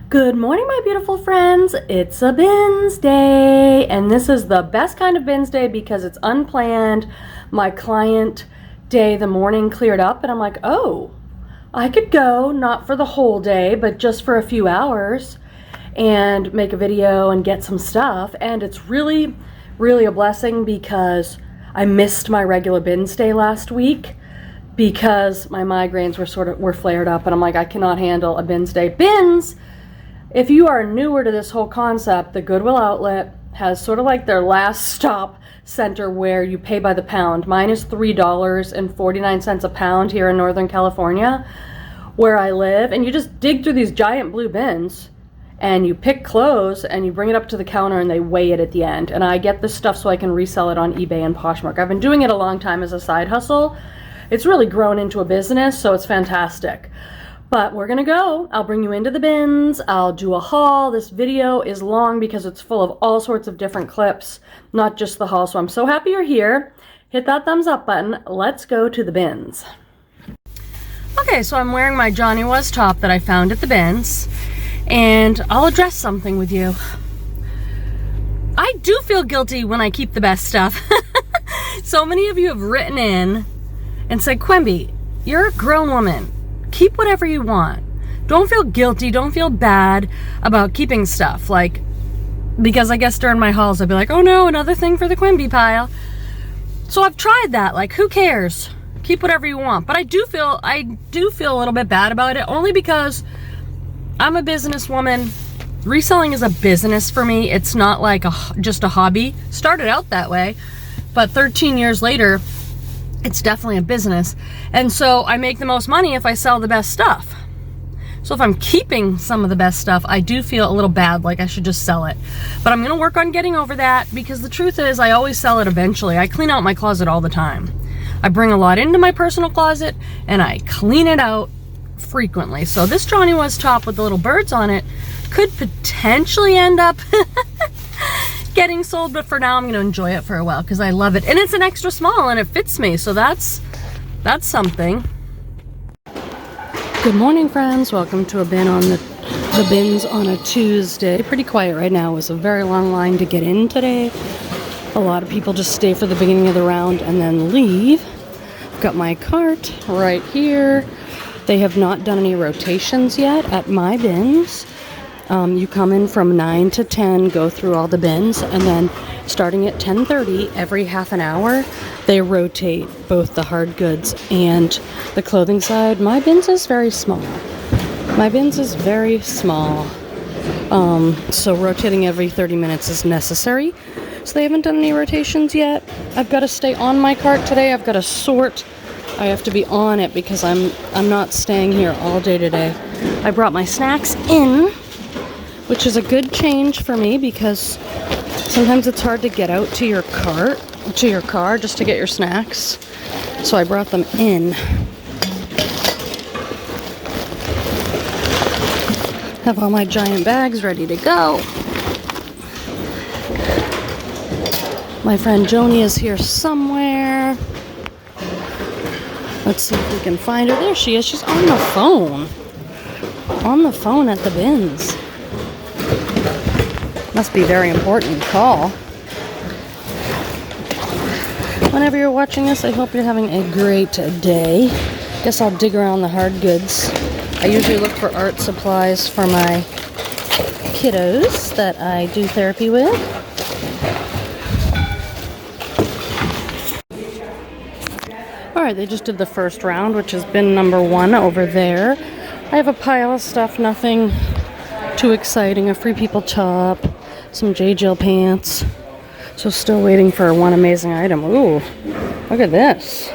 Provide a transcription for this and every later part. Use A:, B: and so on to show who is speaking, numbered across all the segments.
A: Good morning, my beautiful friends. It's a bins day, and this is the best kind of bins day because it's unplanned. My client day, the morning cleared up, and I'm like, oh, I could go, not for the whole day, but just for a few hours and make a video and get some stuff. And it's really, really a blessing because I missed my regular bins day last week because my migraines were flared up, and I'm like, I cannot handle a bins day. Bins, if you are newer to this whole concept, the Goodwill Outlet has sort of like their last stop center where you pay by the pound. Mine is $3.49 a pound here in Northern California, where I live. And you just dig through these giant blue bins and you pick clothes and you bring it up to the counter and they weigh it at the end. And I get this stuff so I can resell it on eBay and Poshmark. I've been doing it a long time as a side hustle. It's really grown into a business, so it's fantastic. But we're gonna go. I'll bring you into the bins. I'll do a haul. This video is long because it's full of all sorts of different clips, not just the haul. So I'm so happy you're here. Hit that thumbs up button. Let's go to the bins. Okay, so I'm wearing my Johnny Was top that I found at the bins, and I'll address something with you. I do feel guilty when I keep the best stuff. So many of you have written in and said, Quenby, you're a grown woman. Keep whatever you want. Don't feel guilty. Don't feel bad about keeping stuff. Like, because I guess during my hauls, I'd be like, oh no, another thing for the Quenby pile. So I've tried that. Like, who cares? Keep whatever you want. But I do feel a little bit bad about it, only because I'm a businesswoman. Reselling is a business for me. It's not like just a hobby. Started out that way, but 13 years later, it's definitely a business. And so I make the most money if I sell the best stuff. So if I'm keeping some of the best stuff, I do feel a little bad, like I should just sell it. But I'm gonna work on getting over that, because the truth is I always sell it eventually. I clean out my closet all the time. I bring a lot into my personal closet and I clean it out frequently. So this Johnny Was top with the little birds on it could potentially end up getting sold, but for now I'm going to enjoy it for a while because I love it, and it's an extra small and it fits me, so that's something. Good morning, friends. Welcome to a bin on the bins on a Tuesday. Pretty quiet right now. It was a very long line to get in today. A lot of people just stay for the beginning of the round and then leave. I've got my cart right here. They have not done any rotations yet at my bins. You come in from 9 to 10, go through all the bins, and then starting at 10:30, every half an hour, they rotate both the hard goods and the clothing side. My bins is very small. So rotating every 30 minutes is necessary. So they haven't done any rotations yet. I've got to stay on my cart today. I've got to sort. I have to be on it because I'm not staying here all day today. I brought my snacks in, which is a good change for me because sometimes it's hard to get out to your car just to get your snacks. So I brought them in. Have all my giant bags ready to go. My friend Joni is here somewhere. Let's see if we can find her. There she is. She's on the phone. On the phone at the bins. Must be a very important call. Whenever you're watching this, I hope you're having a great day. Guess I'll dig around the hard goods. I usually look for art supplies for my kiddos that I do therapy with. Alright, they just did the first round, which has been number 1 over there. I have a pile of stuff, nothing too exciting. A Free People top, some J-Jill pants. So still waiting for one amazing item. Ooh, look at this.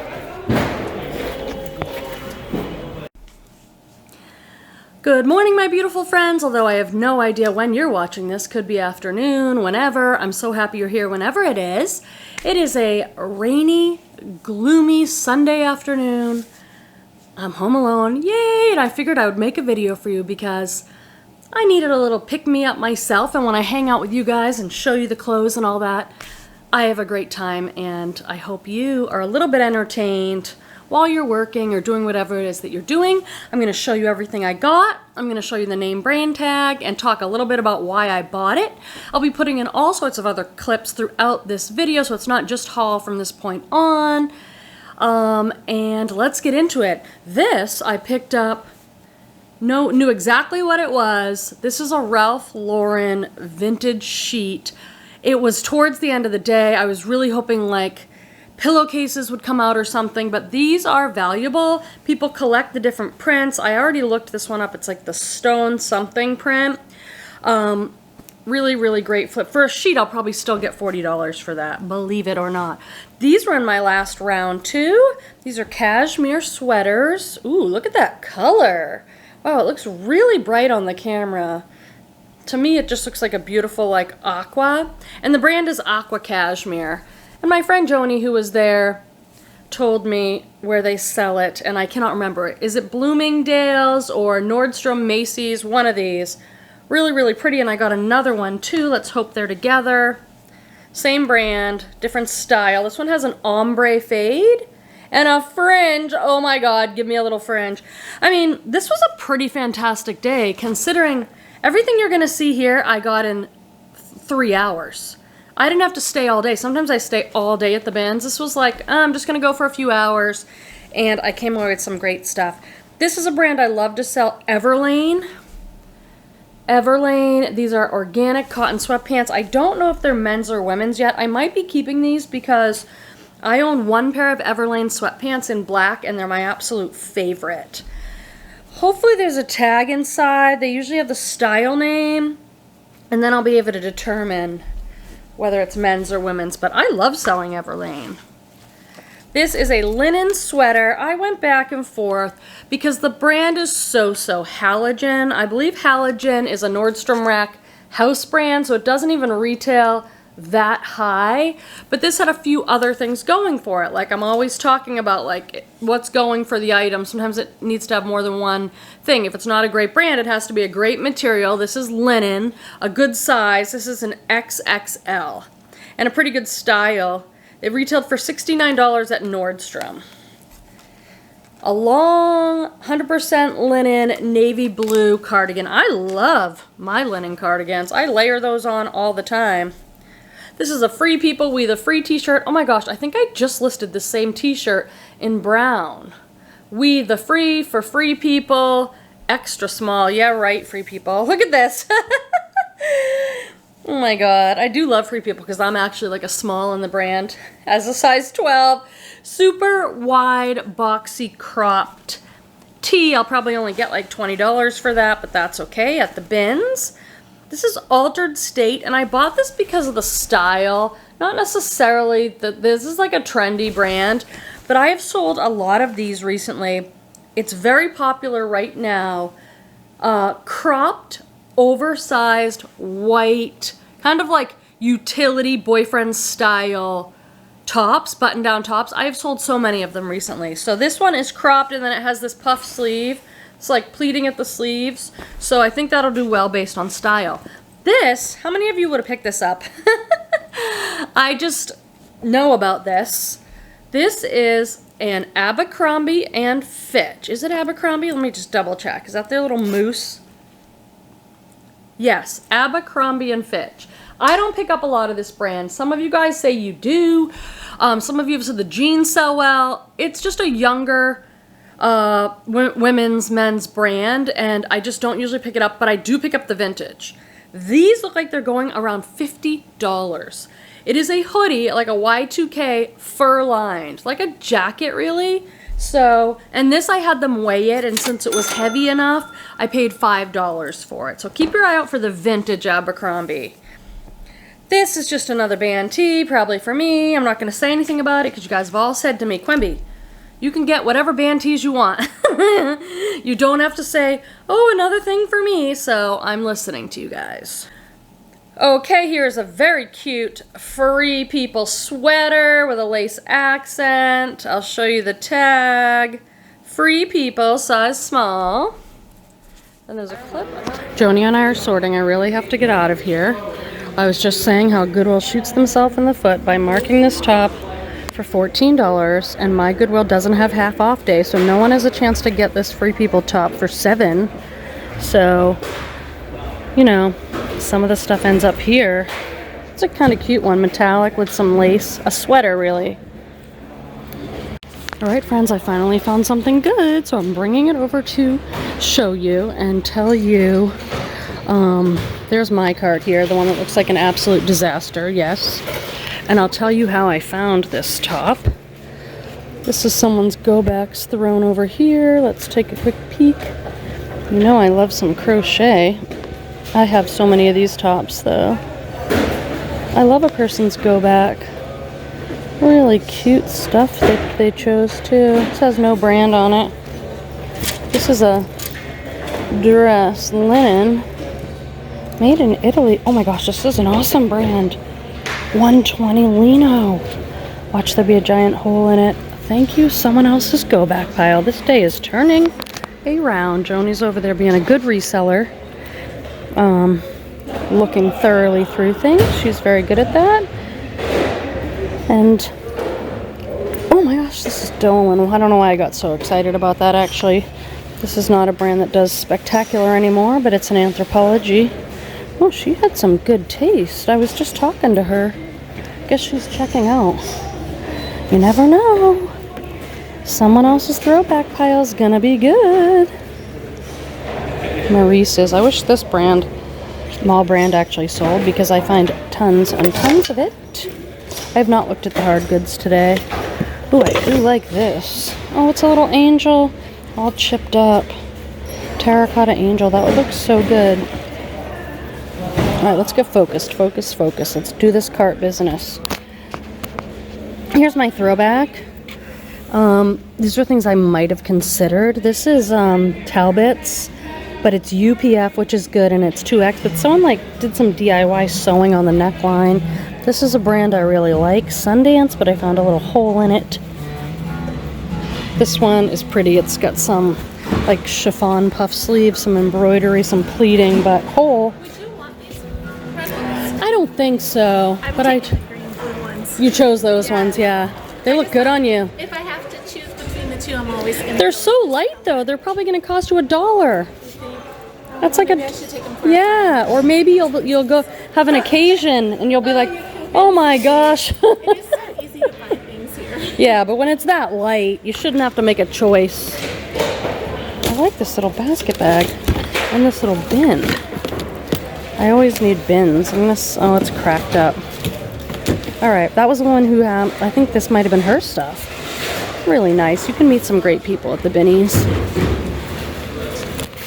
A: Good morning, my beautiful friends. Although I have no idea when you're watching this, could be afternoon, whenever. I'm so happy you're here whenever it is. It is a rainy, gloomy Sunday afternoon. I'm home alone. Yay! And I figured I would make a video for you because I needed a little pick-me-up myself, and when I hang out with you guys and show you the clothes and all that, I have a great time, and I hope you are a little bit entertained while you're working or doing whatever it is that you're doing. I'm going to show you everything I got. I'm going to show you the name brand tag and talk a little bit about why I bought it. I'll be putting in all sorts of other clips throughout this video, so it's not just haul from this point on. And let's get into it. This I picked up, knew exactly what it was. This is a Ralph Lauren vintage sheet. It was towards the end of the day. I was really hoping like pillowcases would come out or something, but these are valuable. People collect the different prints. I already looked this one up. It's like the stone something print. Really, really great flip. For a sheet, I'll probably still get $40 for that, believe it or not. These were in my last round too. These are cashmere sweaters. Ooh, look at that color. Wow, it looks really bright on the camera. To me, it just looks like a beautiful, like, aqua. And the brand is Aqua Cashmere. And my friend Joni, who was there, told me where they sell it, and I cannot remember. Is it Bloomingdale's or Nordstrom, Macy's? One of these. Really, really pretty, and I got another one, too. Let's hope they're together. Same brand, different style. This one has an ombre fade. And a fringe. Oh my God, give me a little fringe. I mean, this was a pretty fantastic day considering everything you're gonna see here I got in 3 hours. I didn't have to stay all day. Sometimes I stay all day at the bins. This was like, I'm just gonna go for a few hours, and I came away with some great stuff. This is a brand I love to sell, Everlane. Everlane, these are organic cotton sweatpants. I don't know if they're men's or women's yet. I might be keeping these because I own one pair of Everlane sweatpants in black, and they're my absolute favorite. Hopefully there's a tag inside. They usually have the style name, and then I'll be able to determine whether it's men's or women's, but I love selling Everlane. This is a linen sweater. I went back and forth because the brand is so Halogen. I believe Halogen is a Nordstrom Rack house brand, so it doesn't even retail that high, but this had a few other things going for it. Like I'm always talking about like what's going for the item. Sometimes it needs to have more than one thing. If it's not a great brand, it has to be a great material. This is linen, a good size. This is an XXL and a pretty good style. It retailed for $69 at Nordstrom. A long 100% linen navy blue cardigan. I love my linen cardigans. I layer those on all the time. This is a Free People We the Free t-shirt. Oh my gosh, I think I just listed the same t-shirt in brown. We the Free for Free People, extra small. Yeah, right, Free People. Look at this. Oh my God, I do love Free People because I'm actually like a small in the brand. As a size 12, super wide, boxy, cropped tee. I'll probably only get like $20 for that, but that's okay at the bins. This is Altered State, and I bought this because of the style. Not necessarily that this is like a trendy brand, but I have sold a lot of these recently. It's very popular right now. Cropped, oversized, white, kind of like utility boyfriend style tops, button-down tops. I have sold so many of them recently. So this one is cropped, and then it has this puff sleeve. It's like pleating at the sleeves, so I think that'll do well based on style. This, how many of you would have picked this up? I just know about this. This is an Abercrombie and Fitch. Is it Abercrombie? Let me just double check. Is that their little moose? Yes, Abercrombie and Fitch. I don't pick up a lot of this brand. Some of you guys say you do. Some of you have said the jeans sell well. It's just a younger women's, men's brand, and I just don't usually pick it up, but I do pick up the vintage. These look like they're going around $50. It is a hoodie, like a Y2K, fur-lined, like a jacket, really. So, and this I had them weigh it, and since it was heavy enough, I paid $5 for it. So keep your eye out for the vintage Abercrombie. This is just another band tee, probably for me. I'm not going to say anything about it because you guys have all said to me, Quenby, you can get whatever band tees you want. You don't have to say, oh, another thing for me, so I'm listening to you guys. Okay, here's a very cute Free People sweater with a lace accent. I'll show you the tag. Free People, size small. And there's a clip. Joni and I are sorting. I really have to get out of here. I was just saying how Goodwill shoots themselves in the foot by marking this top for $14, and my Goodwill doesn't have half off day, so no one has a chance to get this Free People top for $7. So, you know, some of the stuff ends up here. It's a kind of cute one, metallic with some lace, a sweater really. Alright friends, I finally found something good, so I'm bringing it over to show you and tell you. There's my cart here, the one that looks like an absolute disaster, yes. And I'll tell you how I found this top. This is someone's go backs thrown over here. Let's take a quick peek. You know I love some crochet. I have so many of these tops though. I love a person's go back. Really cute stuff that they chose too. This has no brand on it. This is a dress, linen, made in Italy. Oh my gosh, this is an awesome brand. 120 Lino. Watch there be a giant hole in it. Thank you, someone else's go back pile. This day is turning around. Joni's over there being a good reseller. Looking thoroughly through things. She's very good at that. And oh my gosh, this is Dolan. I don't know why I got so excited about that actually. This is not a brand that does spectacular anymore, but it's an Anthropology. Oh, she had some good taste. I was just talking to her. Guess she's checking out. You never know. Someone else's throwback pile is gonna be good. Maurice's. I wish this brand, mall brand, actually sold because I find tons and tons of it. I have not looked at the hard goods today. Oh, I do like this. Oh, it's a little angel, all chipped up. Terracotta angel. That would look so good. All right, let's get focused. Focus, focus. Let's do this cart business. Here's my throwback. These are things I might have considered. This is Talbot's, but it's UPF, which is good, and it's 2X. But someone like did some DIY sewing on the neckline. This is a brand I really like, Sundance, but I found a little hole in it. This one is pretty. It's got some like chiffon puff sleeves, some embroidery, some pleating, but hole.
B: Would you want these presents?
A: I don't think so. But
B: the green blue ones.
A: You chose those ones, yeah. They look good on you.
B: If I have to choose between the two, I'm always gonna.
A: They're so light though. They're probably going to cost you $1. That's like
B: Maybe I should take them for
A: yeah. Or maybe you'll go have an occasion and you'll be like, oh my gosh.
B: It is so easy to find things here.
A: Yeah, but when it's that light, you shouldn't have to make a choice. I like this little basket bag and this little bin. I always need bins. And this, oh, it's cracked up. All right, that was the one who I think this might have been her stuff. Really nice. You can meet some great people at the binnies.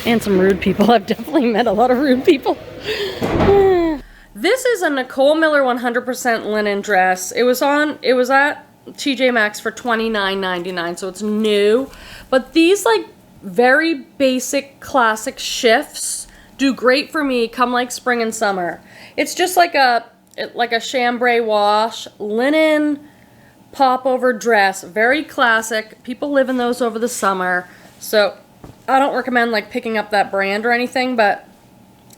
A: And some rude people. I've definitely met a lot of rude people. This is a Nicole Miller 100% linen dress. It was at TJ Maxx for $29.99, so it's new. But these like very basic classic shifts do great for me come like spring and summer. It's just like a chambray wash, linen popover dress, very classic. People live in those over the summer. So I don't recommend like picking up that brand or anything, but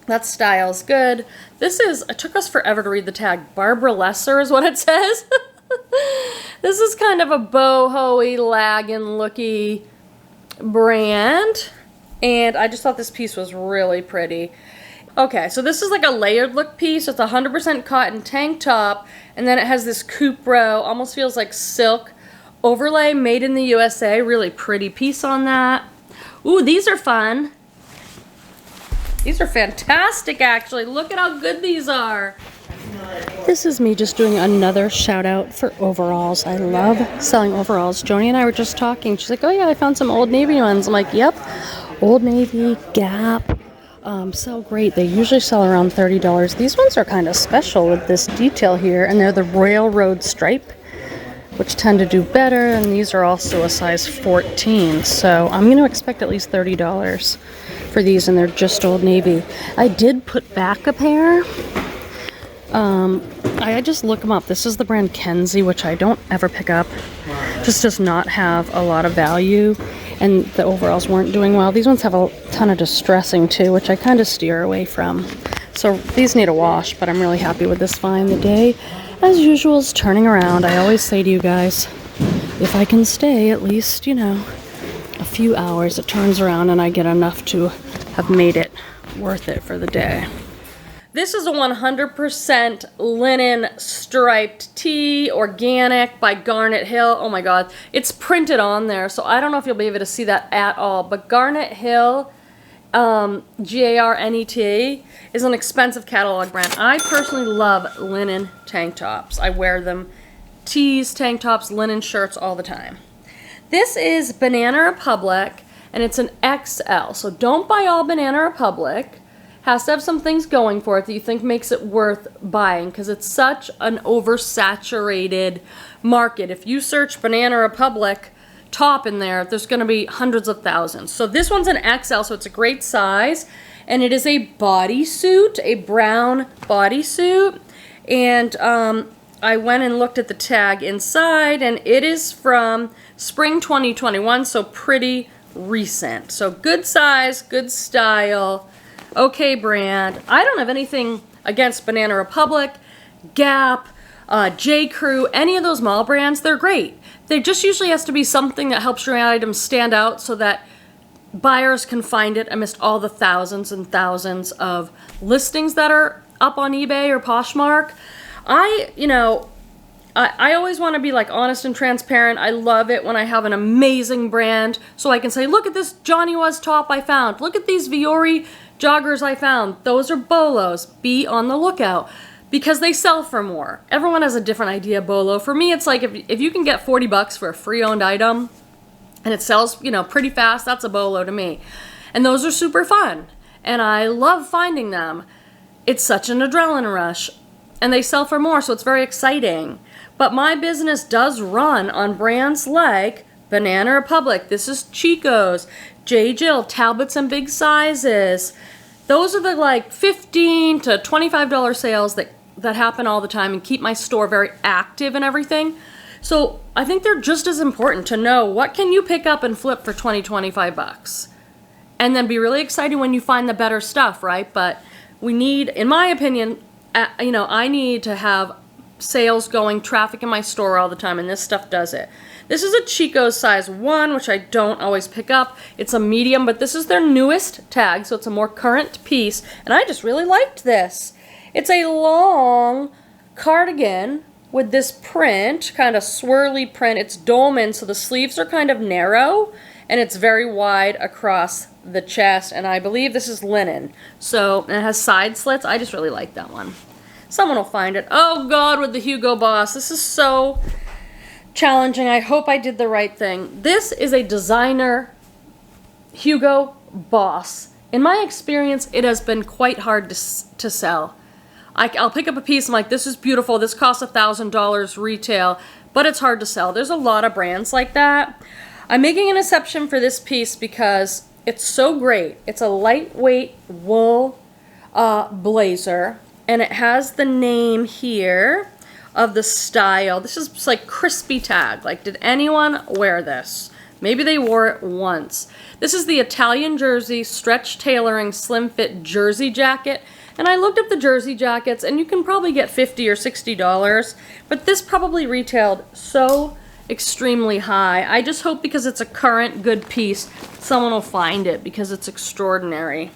A: that style's good. This is, it took us forever to read the tag. Barbara Lesser is what it says. This is kind of a boho-y, laggin'-looky brand. And I just thought this piece was really pretty. Okay, so this is like a layered look piece. It's a 100% cotton tank top. And then it has this coupe row, almost feels like silk overlay, made in the USA. Really pretty piece on that. Ooh, these are fun. These are fantastic, actually. Look at how good these are. This is me just doing another shout out for overalls. I love selling overalls. Joni and I were just talking. She's like, oh yeah, I found some Old Navy ones. I'm like, yep. Old Navy, Gap. So great. They usually sell around $30. These ones are kind of special with this detail here. And they're the railroad stripe, which tend to do better. And these are also a size 14. So I'm going to expect at least $30 for these, and they're just Old Navy. I did put back a pair. I just look them up. This is the brand Kenzie, which I don't ever pick up. Just does not have a lot of value, and the overalls weren't doing well. These ones have a ton of distressing too, which I kind of steer away from. So these need a wash, but I'm really happy with this find. The day as usual, is turning around. I always say to you guys, if I can stay at least, you know, a few hours, it turns around and I get enough to have made it worth it for the day. This is a 100% linen striped tee, organic, by Garnet Hill. Oh my God, it's printed on there, so I don't know if you'll be able to see that at all, but Garnet Hill, Garnet, is an expensive catalog brand. I personally love linen tank tops. I wear them, tees, tank tops, linen shirts all the time. This is Banana Republic, and it's an XL, so don't buy all Banana Republic. Has to have some things going for it that you think makes it worth buying, because it's such an oversaturated market. If you search Banana Republic top in there, there's going to be hundreds of thousands. So this one's an XL, so it's a great size, and it is a bodysuit, a brown bodysuit, and I went and looked at the tag inside, and it is from spring 2021, so pretty recent. So good size, good style. Okay brand. I don't have anything against Banana Republic, Gap, J. Crew, any of those mall brands. They're great. There just usually has to be something that helps your item stand out so that buyers can find it amidst all the thousands and thousands of listings that are up on eBay or Poshmark. I always want to be like honest and transparent. I love it when I have an amazing brand so I can say, look at this Johnny Was top I found. Look at these Viore joggers I found. Those are bolos. Be on the lookout because they sell for more. Everyone has a different idea of bolo. For me, it's like if you can get 40 bucks for a free owned item and it sells, you know, pretty fast, that's a bolo to me. And those are super fun. And I love finding them. It's such an adrenaline rush. And they sell for more, so it's very exciting. But my business does run on brands like Banana Republic. This is Chico's, J. Jill, Talbots and big sizes. Those are the like $15 to $25 sales that happen all the time and keep my store very active and everything. So I think they're just as important to know what can you pick up and flip for 20, 25 bucks. And then be really excited when you find the better stuff, right? But we need, in my opinion, I need to have sales going, traffic in my store all the time, and this stuff does it. This is a Chico's size 1, which I don't always pick up. It's a medium, but this is their newest tag, so it's a more current piece, and I just really liked this. It's a long cardigan with this print, kind of swirly print. It's dolman, so the sleeves are kind of narrow, and it's very wide across the chest, and I believe this is linen. So it has side slits. I just really like that one. Someone will find it. Oh God, with the Hugo Boss. This is so challenging. I hope I did the right thing. This is a designer Hugo Boss. In my experience, it has been quite hard to sell. I'll pick up a piece, I'm like, this is beautiful. This costs $1,000 retail, but it's hard to sell. There's a lot of brands like that. I'm making an exception for this piece because it's so great. It's a lightweight wool blazer, and it has the name here of the style. This is just like crispy tag. Like, did anyone wear this? Maybe they wore it once. This is the Italian jersey stretch tailoring slim fit jersey jacket. And I looked up the jersey jackets, and you can probably get $50 or $60, but this probably retailed so extremely high. I just hope because it's a current good piece, someone will find it because it's extraordinary.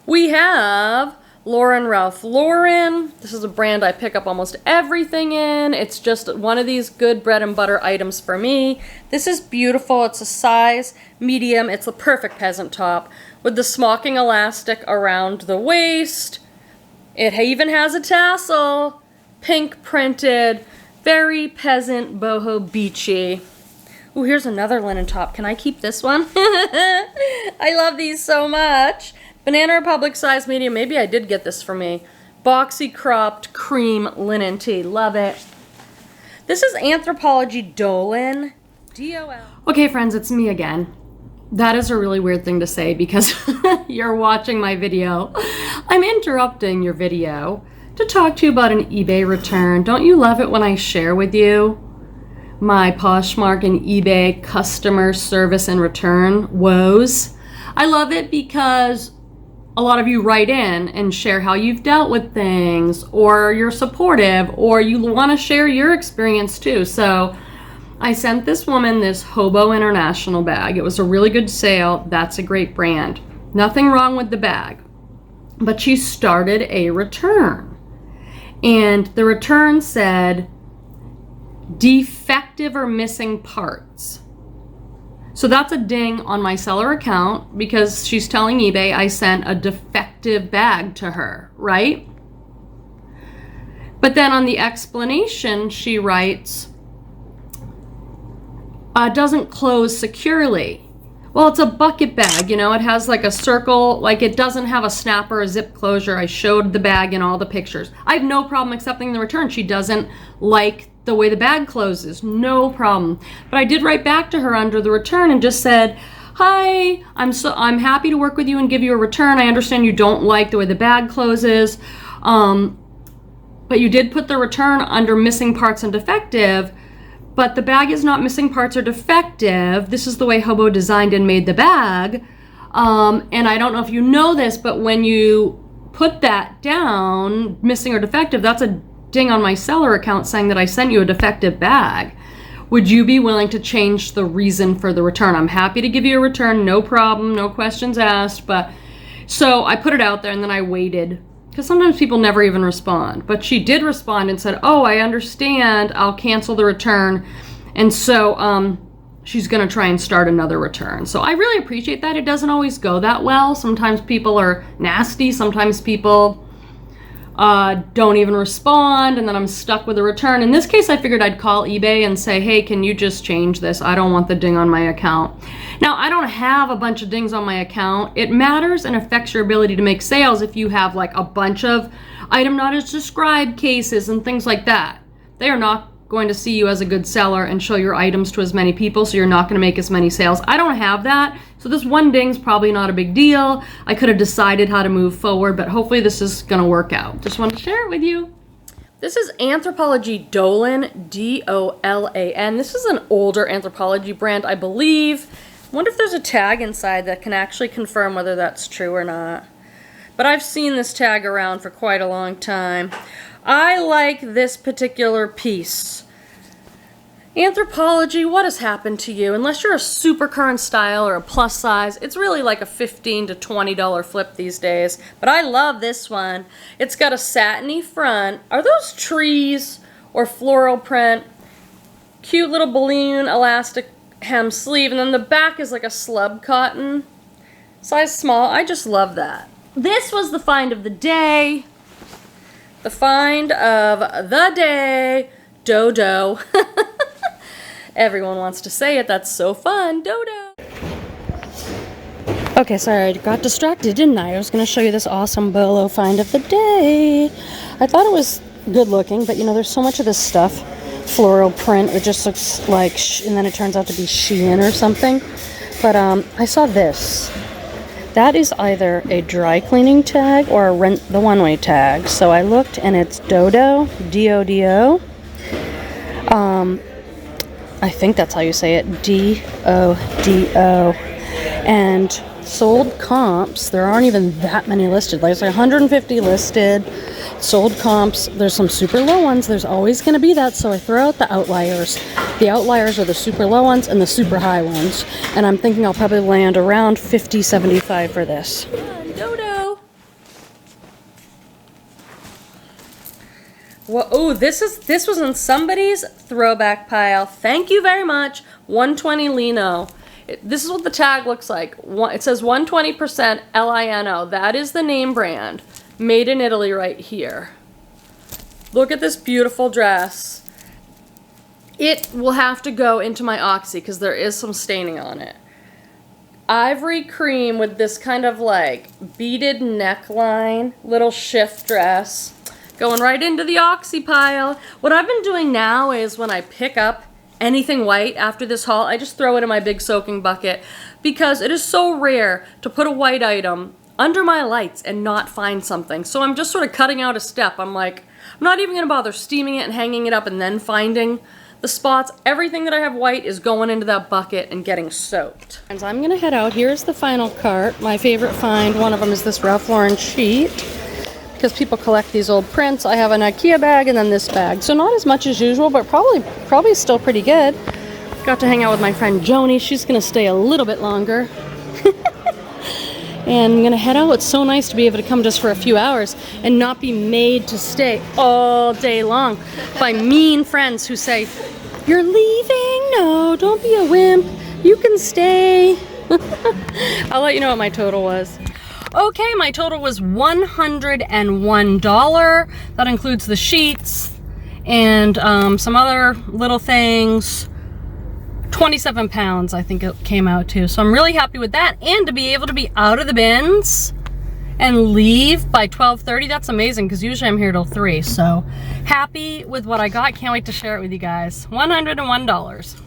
A: We have Lauren Ralph Lauren. This is a brand I pick up almost everything in. It's just one of these good bread and butter items for me. This is beautiful. It's a size medium. It's a perfect peasant top with the smocking elastic around the waist. It even has a tassel, pink printed, very peasant, boho, beachy. Ooh, here's another linen top. Can I keep this one? I love these so much. Banana Republic size medium. Maybe I did get this for me. Boxy cropped cream linen tee. Love it. This is Anthropologie Dolan. D-O-L. Okay, friends, it's me again. That is a really weird thing to say because you're watching my video. I'm interrupting your video to talk to you about an eBay return. Don't you love it when I share with you my Poshmark and eBay customer service and return woes? I love it because a lot of you write in and share how you've dealt with things, or you're supportive, or you want to share your experience too. So I sent this woman this Hobo International bag. It was a really good sale. That's a great brand. Nothing wrong with the bag. But she started a return. And the return said defective or missing parts. So that's a ding on my seller account because she's telling eBay I sent a defective bag to her, right? But then on the explanation, she writes, doesn't close securely. Well, it's a bucket bag, you know, it has like a circle, like it doesn't have a snap or a zip closure. I showed the bag in all the pictures. I have no problem accepting the return. She doesn't like the way the bag closes, no problem. But I did write back to her under the return and just said, hi, I'm happy to work with you and give you a return. I understand you don't like the way the bag closes, but you did put the return under missing parts and defective, but the bag is not missing parts or defective. This is the way Hobo designed and made the bag. And I don't know if you know this, but when you put that down, missing or defective, that's a ding on my seller account saying that I sent you a defective bag. Would you be willing to change the reason for the return? I'm happy to give you a return, no problem, no questions asked. But so I put it out there and then I waited, because sometimes people never even respond. But she did respond and said, oh, I understand, I'll cancel the return. And so she's gonna try and start another return. So I really appreciate that. It doesn't always go that well. Sometimes people are nasty, sometimes people don't even respond, and then I'm stuck with a return. In this case, I figured I'd call eBay and say, hey, can you just change this? I don't want the ding on my account. Now, I don't have a bunch of dings on my account. It matters and affects your ability to make sales if you have like a bunch of item not as described cases and things like that. They are not going to see you as a good seller and show your items to as many people, so you're not going to make as many sales. I don't have that, so this one ding's probably not a big deal. I could have decided how to move forward, but hopefully this is going to work out. Just wanted to share it with you. This is Anthropology Dolan, D-O-L-A-N. This is an older Anthropology brand, I believe. I wonder if there's a tag inside that can actually confirm whether that's true or not. But I've seen this tag around for quite a long time. I like this particular piece. Anthropology, what has happened to you? Unless you're a super current style or a plus size, it's really like a $15 to $20 flip these days. But I love this one. It's got a satiny front. Are those trees or floral print? Cute little balloon elastic hem sleeve, and then the back is like a slub cotton. Size small. I just love that. This was the find of the day. The find of the day, Dodo. Everyone wants to say it, that's so fun, Dodo. Okay, sorry, I got distracted, didn't I? I was going to show you this awesome bolo find of the day. I thought it was good looking, but you know, there's so much of this stuff, floral print, it just looks like, and then it turns out to be Shein or something. But I saw this. That is either a dry cleaning tag or a rent the one-way tag. So I looked and it's Dodo, D-O-D-O. I think that's how you say it, D-O-D-O. And sold comps, there aren't even that many listed. There's like 150 listed. Sold comps, there's some super low ones. There's always going to be that, so I throw out the outliers. The outliers are the super low ones and the super high ones. And I'm thinking I'll probably land around 50, 75 for this. Dodo. Well, oh, this was in somebody's throwback pile. Thank you very much. 120 Lino. This is what the tag looks like. It says 120% Lino. That is the name brand. Made in Italy right here. Look at this beautiful dress. It will have to go into my Oxy because there is some staining on it. Ivory cream with this kind of like beaded neckline, little shift dress. Going right into the Oxy pile. What I've been doing now is when I pick up anything white after this haul, I just throw it in my big soaking bucket because it is so rare to put a white item under my lights and not find something. So I'm just sort of cutting out a step. I'm like, I'm not even gonna bother steaming it and hanging it up and then finding the spots, everything that I have white is going into that bucket and getting soaked. And I'm gonna head out. Here's the final cart. My favorite find, one of them is this Ralph Lauren sheet, because people collect these old prints. I have an IKEA bag and then this bag. So not as much as usual, but probably still pretty good. Got to hang out with my friend Joni. She's gonna stay a little bit longer. And I'm gonna head out. It's so nice to be able to come just for a few hours and not be made to stay all day long by mean friends who say, "You're leaving? No, don't be a wimp. You can stay." I'll let you know what my total was. Okay, my total was $101. That includes the sheets and some other little things. 27 pounds, I think it came out to. So I'm really happy with that. And to be able to be out of the bins and leave by 12:30, that's amazing, because usually I'm here till 3. So happy with what I got. Can't wait to share it with you guys. $101.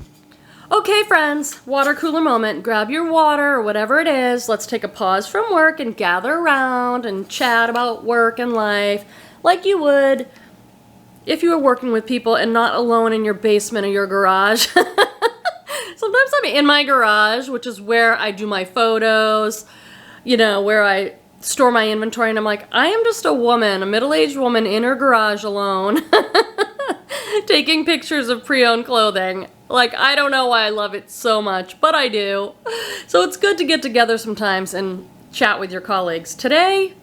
A: Okay, friends, water cooler moment. Grab your water or whatever it is. Let's take a pause from work and gather around and chat about work and life like you would if you were working with people and not alone in your basement or your garage. Sometimes I'm in my garage, which is where I do my photos, you know, where I store my inventory, and I'm like, I am just a woman, a middle-aged woman in her garage alone, taking pictures of pre-owned clothing. Like, I don't know why I love it so much, but I do. So it's good to get together sometimes and chat with your colleagues. Today,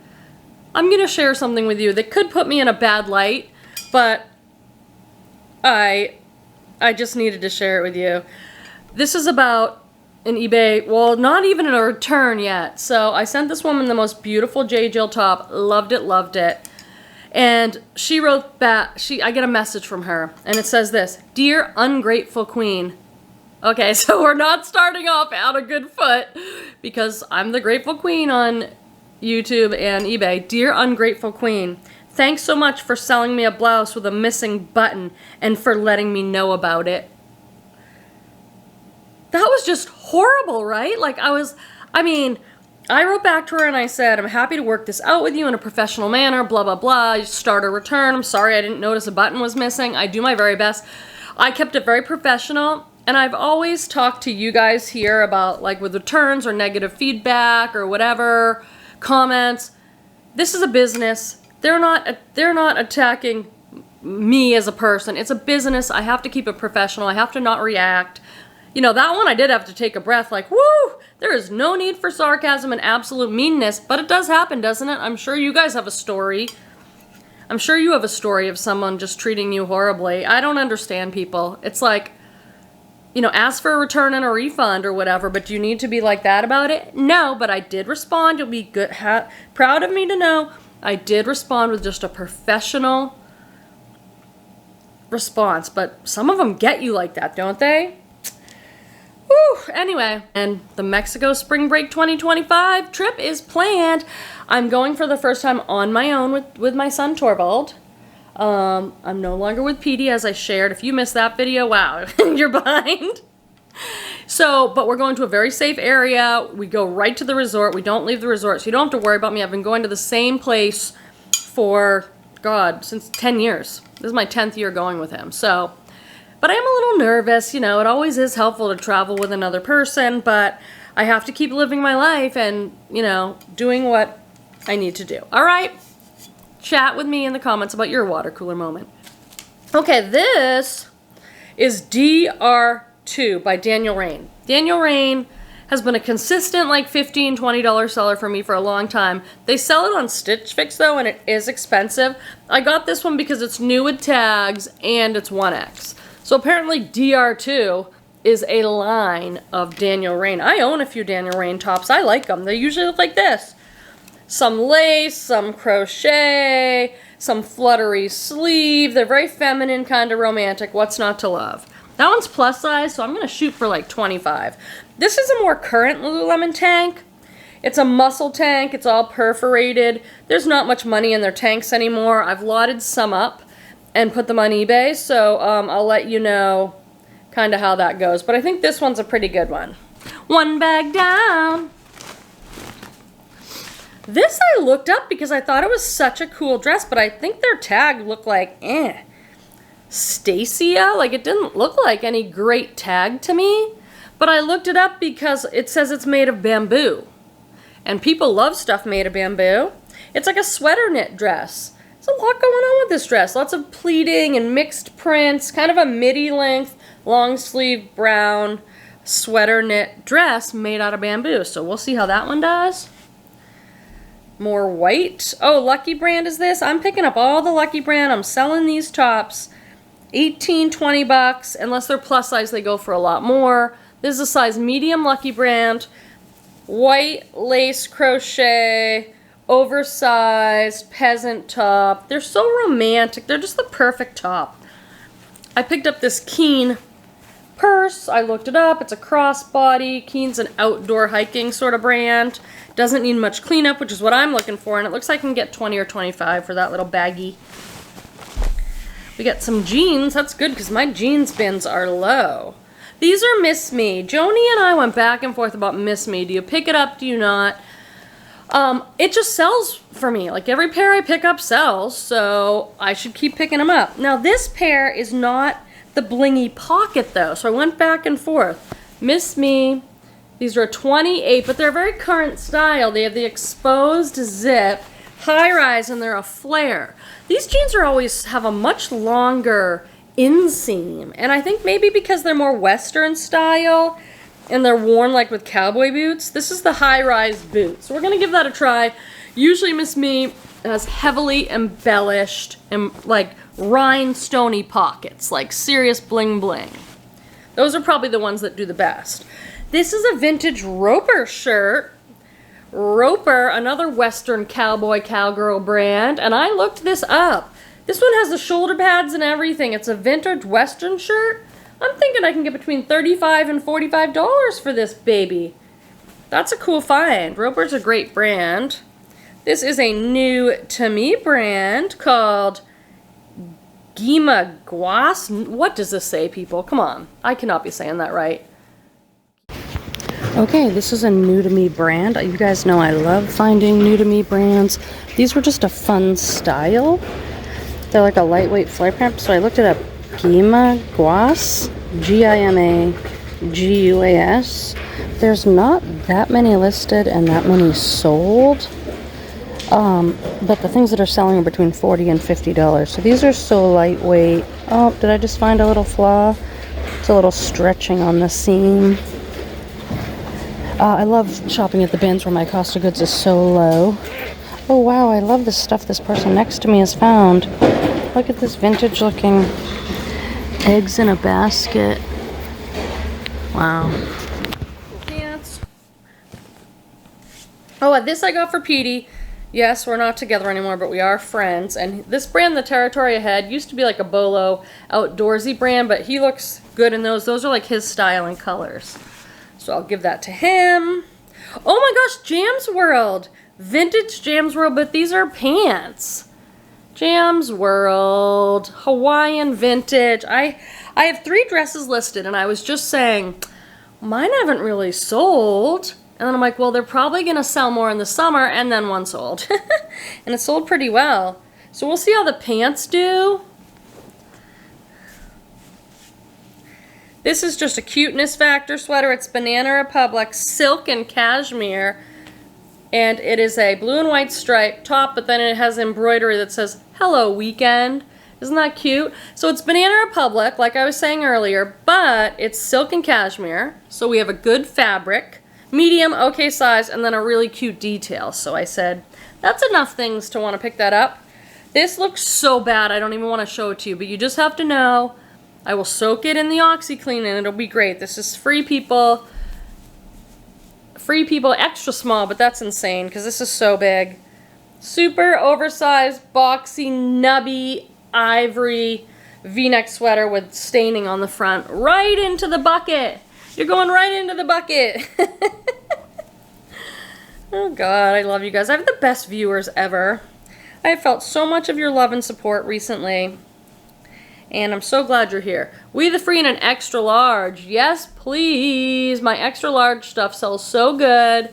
A: I'm gonna share something with you that could put me in a bad light, but I just needed to share it with you. This is about an eBay, well, not even a return yet. So I sent this woman the most beautiful J. Jill top, loved it, loved it. And she wrote back, I get a message from her, and it says this: "Dear ungrateful queen." Okay, so we're not starting off on a good foot, because I'm the grateful queen on YouTube and eBay. "Dear ungrateful queen, thanks so much for selling me a blouse with a missing button and for letting me know about it." That was just horrible, right? Like, I wrote back to her and I said, "I'm happy to work this out with you in a professional manner, blah, blah, blah. You start a return. I'm sorry I didn't notice a button was missing. I do my very best." I kept it very professional, and I've always talked to you guys here about, like, with returns or negative feedback or whatever, comments. This is a business. They're not attacking me as a person. It's a business. I have to keep it professional. I have to not react. You know, that one I did have to take a breath, like, whoo, there is no need for sarcasm and absolute meanness, but it does happen, doesn't it? I'm sure you guys have a story. I'm sure you have a story of someone just treating you horribly. I don't understand people. It's like, you know, ask for a return and a refund or whatever, but do you need to be like that about it? No, but I did respond. You'll be good, proud of me to know I did respond with just a professional response, but some of them get you like that, don't they? Whew, anyway, and the Mexico Spring Break 2025 trip is planned. I'm going for the first time on my own with my son Torvald. I'm no longer with Petey, as I shared. If you missed that video, wow, you're behind. So, but we're going to a very safe area. We go right to the resort. We don't leave the resort, so you don't have to worry about me. I've been going to the same place for, God, since 10 years. This is my 10th year going with him, so... But I am a little nervous, you know, it always is helpful to travel with another person, but I have to keep living my life and, you know, doing what I need to do. All right, chat with me in the comments about your water cooler moment. Okay, this is DR2 by Daniel Rain. Daniel Rain has been a consistent, like, $15, $20 seller for me for a long time. They sell it on Stitch Fix, though, and it is expensive. I got this one because it's new with tags and it's 1X. So apparently DR2 is a line of Daniel Rain. I own a few Daniel Rain tops. I like them. They usually look like this. Some lace, some crochet, some fluttery sleeve. They're very feminine, kind of romantic. What's not to love? That one's plus size, so I'm going to shoot for like 25. This is a more current Lululemon tank. It's a muscle tank. It's all perforated. There's not much money in their tanks anymore. I've lotted some up and put them on eBay, so I'll let you know kind of how that goes. But I think this one's a pretty good one. One bag down. This I looked up because I thought it was such a cool dress, but I think their tag looked like, Stacia. Like, it didn't look like any great tag to me, but I looked it up because it says it's made of bamboo. And people love stuff made of bamboo. It's like a sweater knit dress. There's a lot going on with this dress. Lots of pleating and mixed prints, kind of a midi length, long sleeve brown sweater knit dress made out of bamboo. So we'll see how that one does. More white. Oh, Lucky Brand is this. I'm picking up all the Lucky Brand. I'm selling these tops. 18, 20 bucks. Unless they're plus size, they go for a lot more. This is a size medium Lucky Brand. White lace crochet, oversized peasant top. They're so romantic. They're just the perfect top. I picked up this Keen purse. I looked it up. It's a crossbody. Keen's an outdoor hiking sort of brand. Doesn't need much cleanup, which is what I'm looking for. And it looks like I can get 20 or 25 for that little baggie. We got some jeans. That's good because my jeans bins are low. These are Miss Me. Joni and I went back and forth about Miss Me. Do you pick it up? Do you not? It just sells for me. Like, every pair I pick up sells, so I should keep picking them up. Now, this pair is not the blingy pocket, though, so I went back and forth. Miss Me. These are a 28, but they're very current style. They have the exposed zip, high rise, and they're a flare. These jeans always have a much longer inseam, and I think maybe because they're more Western style and they're worn like with cowboy boots. This is the high-rise boot, so we're gonna give that a try. Usually Miss Me has heavily embellished and like rhinestone-y pockets, like serious bling bling. Those are probably the ones that do the best. This is a vintage Roper shirt. Roper, another Western cowboy cowgirl brand, and I looked this up. This one has the shoulder pads and everything. It's a vintage Western shirt. I'm thinking I can get between $35 and $45 for this baby. That's a cool find. Roper's a great brand. This is a new to me brand called Gima Guas. What does this say, people? Come on. I cannot be saying that right. Okay, this is a new to me brand. You guys know I love finding new to me brands. These were just a fun style. They're like a lightweight flare print, so I looked it up. Gima Guas, G-I-M-A-G-U-A-S. There's not that many listed and that many sold. But the things that are selling are between $40 and $50. So these are so lightweight. Oh, did I just find a little flaw? It's a little stretching on the seam. I love shopping at the bins where my cost of goods is so low. Oh wow, I love the stuff this person next to me has found. Look at this vintage looking eggs in a basket. Wow. Pants. Oh, this I got for Petey. Yes, we're not together anymore, but we are friends. And this brand, the Territory Ahead, used to be like a Bolo outdoorsy brand, but he looks good in those. Those are like his style and colors. So I'll give that to him. Oh my gosh, Jam's World. Vintage Jam's World, but these are pants. Jam's World, Hawaiian vintage. I have 3 dresses listed, and I was just saying, mine haven't really sold. And then I'm like, well, they're probably going to sell more in the summer, and then one sold. And it sold pretty well. So we'll see how the pants do. This is just a cuteness factor sweater. It's Banana Republic silk and cashmere. And it is a blue and white striped top, but then it has embroidery that says, "Hello, weekend." Isn't that cute? So it's Banana Republic, like I was saying earlier, but it's silk and cashmere. So we have a good fabric, medium, okay size, and then a really cute detail. So I said, that's enough things to want to pick that up. This looks so bad, I don't even want to show it to you, but you just have to know, I will soak it in the OxyClean and it'll be great. This is Free People extra small, but that's insane because this is so big. Super oversized, boxy, nubby, ivory V-neck sweater with staining on the front. Right into the bucket. You're going right into the bucket. Oh God, I love you guys. I have the best viewers ever. I have felt so much of your love and support recently. And I'm so glad you're here. We the Free in an extra large. Yes, please. My extra large stuff sells so good.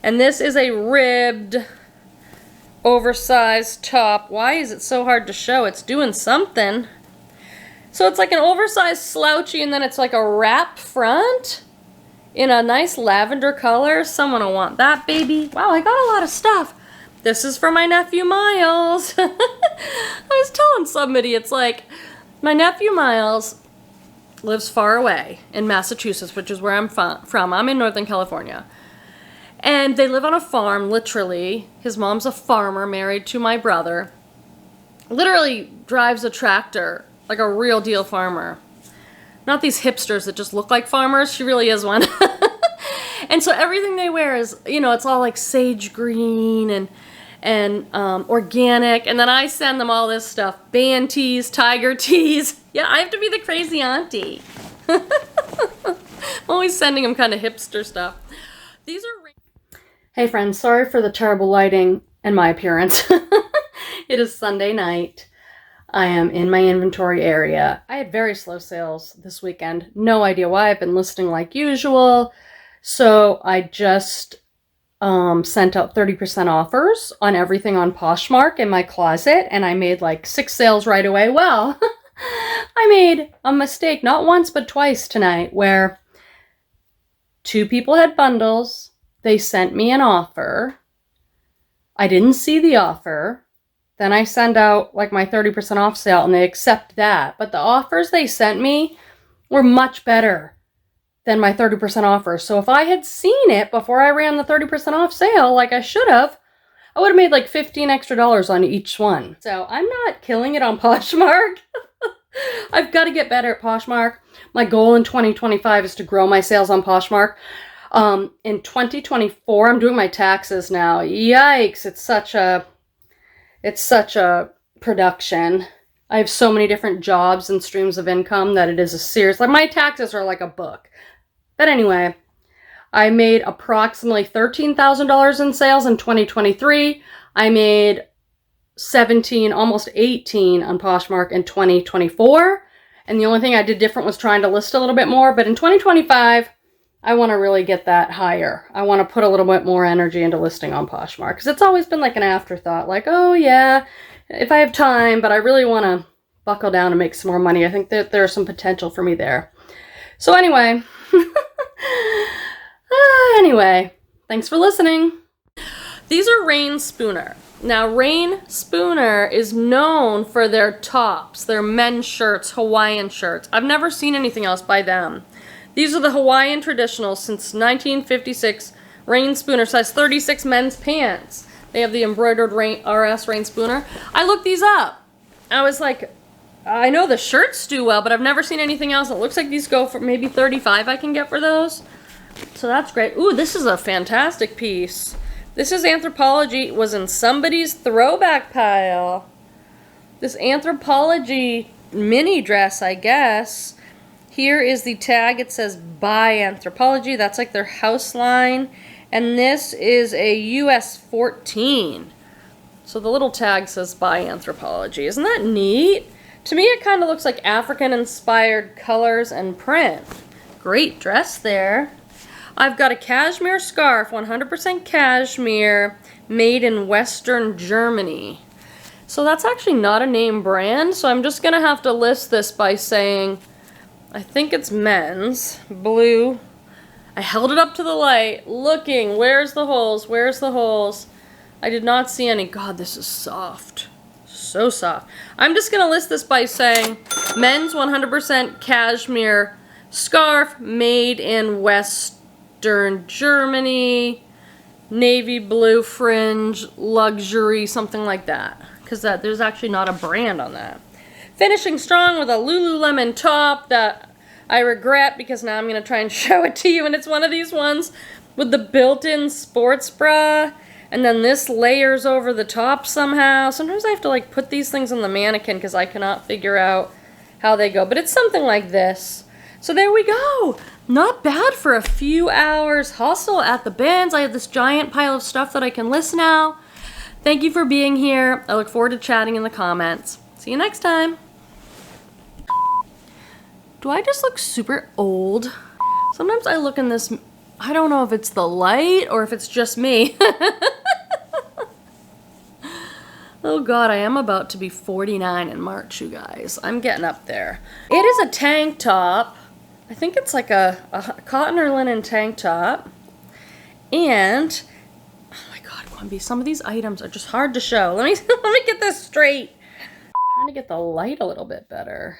A: And this is a ribbed, oversized top. Why is it so hard to show? It's doing something. So it's like an oversized slouchy, and then it's like a wrap front in a nice lavender color. Someone will want that, baby. Wow, I got a lot of stuff. This is for my nephew Miles. I was telling somebody, it's like, my nephew Miles lives far away in Massachusetts, which is where I'm from. I'm in Northern California. And they live on a farm, literally. His mom's a farmer married to my brother. Literally drives a tractor, like a real deal farmer. Not these hipsters that just look like farmers. She really is one. And so everything they wear is, you know, it's all like sage green and organic. And then I send them all this stuff. Band tees, tiger tees. Yeah, I have to be the crazy auntie. I'm always sending them kind of hipster stuff. These are... Hey friends, sorry for the terrible lighting and my appearance. It is Sunday night. I am in my inventory area. I had very slow sales this weekend. No idea why. I've been listing like usual. So I just sent out 30% offers on everything on Poshmark in my closet, and I made like 6 sales right away. Well, I made a mistake not once but twice tonight where 2 people had bundles. They sent me an offer. I didn't see the offer. Then I send out like my 30% off sale and they accept that. But the offers they sent me were much better than my 30% offer. So if I had seen it before I ran the 30% off sale like I should have, I would have made like $15 extra on each one. So I'm not killing it on Poshmark. I've got to get better at Poshmark. My goal in 2025 is to grow my sales on Poshmark. In 2024, I'm doing my taxes now. Yikes, it's such a production. I have so many different jobs and streams of income that it is a serious, like my taxes are like a book. But anyway, I made approximately $13,000 in sales in 2023. I made 17, almost 18 on Poshmark in 2024. And the only thing I did different was trying to list a little bit more. But in 2025, I want to really get that higher. I want to put a little bit more energy into listing on Poshmark. Because it's always been like an afterthought. Like, oh yeah, if I have time, but I really want to buckle down and make some more money. I think that there's some potential for me there. So anyway, thanks for listening. These are Rain Spooner. Now, Rain Spooner is known for their tops, their men's shirts, Hawaiian shirts. I've never seen anything else by them. These are the Hawaiian traditionals since 1956. Rain Spooner, size 36 men's pants. They have the embroidered RS Rain Spooner. I looked these up. I was like, I know the shirts do well, but I've never seen anything else. It looks like these go for maybe $35 I can get for those. So that's great. Ooh, this is a fantastic piece. This is Anthropology. It was in somebody's throwback pile. This Anthropology mini dress, I guess. Here is the tag. It says by Anthropology. That's like their house line. And this is a US 14. So the little tag says by Anthropology. Isn't that neat? To me, it kind of looks like African-inspired colors and print. Great dress there. I've got a cashmere scarf, 100% cashmere, made in Western Germany. So that's actually not a name brand, so I'm just going to have to list this by saying, I think it's men's, blue. I held it up to the light, looking, where's the holes, where's the holes? I did not see any. God, this is soft. So soft. I'm just going to list this by saying, men's 100% cashmere scarf, made in Western Germany, navy blue fringe, luxury, something like that. Because there's actually not a brand on that. Finishing strong with a Lululemon top that I regret because now I'm going to try and show it to you. And it's one of these ones with the built-in sports bra. And then this layers over the top somehow. Sometimes I have to like put these things on the mannequin because I cannot figure out how they go. But it's something like this. So there we go. Not bad for a few hours hustle at the bins. I have this giant pile of stuff that I can list now. Thank you for being here. I look forward to chatting in the comments. See you next time. Do I just look super old? Sometimes I look in this, I don't know if it's the light or if it's just me. Oh God, I am about to be 49 in March, you guys. I'm getting up there. It is a tank top. I think it's like a cotton or linen tank top. And, oh my God, Quenby, some of these items are just hard to show. Let me get this straight. I'm trying to get the light a little bit better.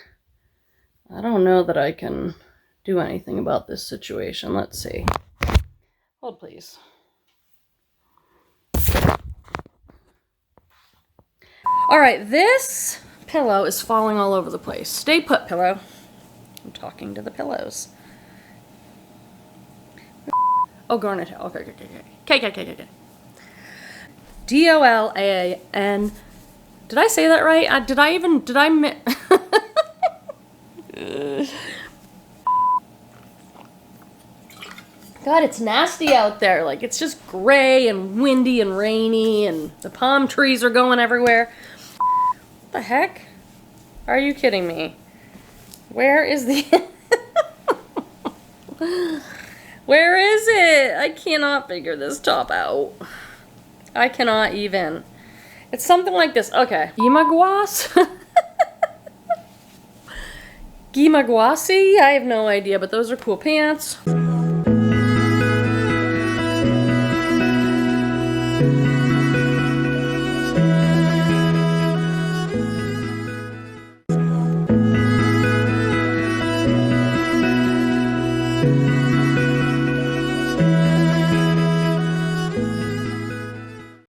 A: I don't know that I can do anything about this situation. Let's see. Hold, please. All right, this pillow is falling all over the place. Stay put, pillow. I'm talking to the pillows. Oh, garnet. Okay. DOLAN. Did I say that right? God, it's nasty out there. Like, it's just gray and windy and rainy, and the palm trees are going everywhere. What the heck? Are you kidding me? Where is the... Where is it? I cannot figure this top out. I cannot even. It's something like this. Okay. Gimagwas? Gimagwasi? I have no idea, but those are cool pants.